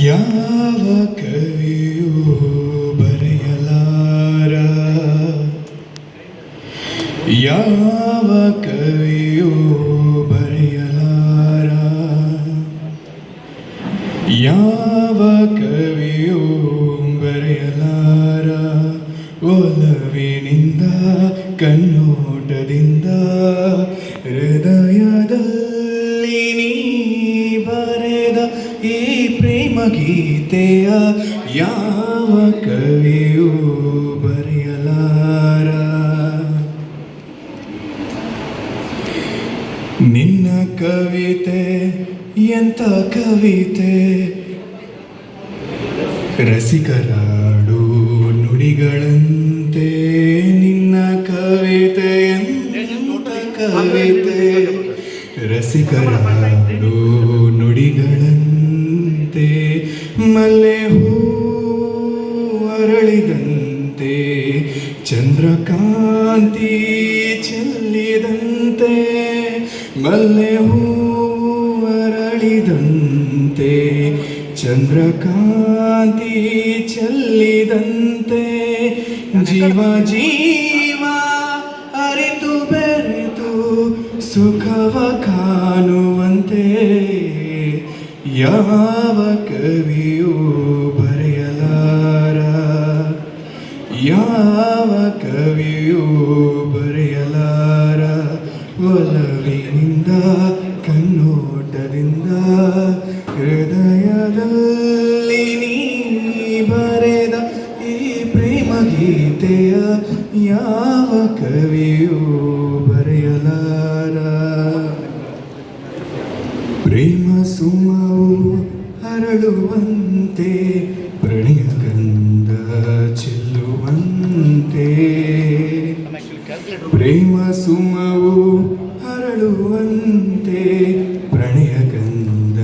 ಯಾವ ಕವಿಯೂ ಬರೆಯಲಾರ, ಯಾವ ಕವಿಯೂ ಬರೆಯಲಾರ, ಯಾವ ಕವಿಯೂ ಬರೆಯಲಾರ. ಒಲವಿನಿಂದ ಕಣ್ಣೋಟದಿಂದ ಹೃದಯದಲ್ಲಿ ನೀ ಬರೆದ ಈ ಪ್ರೇಮ ಗೀತೆಯ ಯಾವ ಕವಿಯೂ ಬರೆಯಲಾರ. ನಿನ್ನ ಕವಿತೆ ಎಂಥ ಕವಿತೆ, ರಸಿಕರಾಡು ನುಡಿಗಳಂತೆ. ನಿನ್ನ ಕವಿತೆ ಎಂಥ ಕವಿತೆ, ರಸಿಕರಾಡು ನುಡಿಗಳಂತೆ. ಮಲ್ಲೆ ಹೂ ಅರಳಿದಂತೆ, ಚಂದ್ರಕಾಂತಿ ಚೆಲ್ಲಿದಂತೆ. ಮಲ್ಲೆ ಹೂ ಅರಳಿದಂತೆ, ಚಂದ್ರಕಾಂತಿ ಚೆಲ್ಲಿದಂತೆ. ಜೀವ ಜೀವ ಅರಿತು ಬೆರೆತು ಸುಖವ ಕಾಣುವಂತೆ ಯಾವ ಕವಿಯೂ ಬರೆಯಲಾರ, ಯಾವ ಕವಿಯೂ ಬರೆಯಲಾರ. ಒಲವಿನಿಂದ ಕಣ್ಣೋಟದಿಂದ ಹೃದಯದಲ್ಲಿ ನೀ ಬರೆದ ಈ ಪ್ರೇಮ ಗೀತೆಯ ಯಾವ ಕವಿಯೂ ಬರೆಯಲಾರ. ಪ್ರೇಮ ಸುಮವು ಹರಳುವಂತೆ, ಪ್ರಣಯ ಗಂಧ ಚೆಲ್ಲುವಂತೆ. ಪ್ರೇಮ ಸುಮವು ಹರಳುವಂತೆ, ಪ್ರಣಯ ಗಂಧ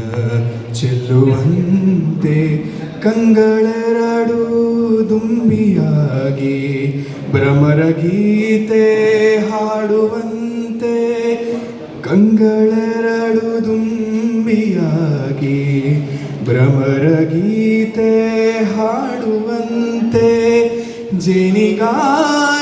ಚೆಲ್ಲುವಂತೆ. ಕಂಗಳೆರಡು ದುಂಬಿಯಾಗಿ ಭ್ರಮರ ಗೀತೆ ಹಾಡುವಂತೆ. ಕಂಗಳೆರಡು ದುಂಬಿಯಾಗಿ ಭ್ರಮರ ಗೀತೆ ಹಾಡುವಂತೆ. ಜೇನಿಗಾರ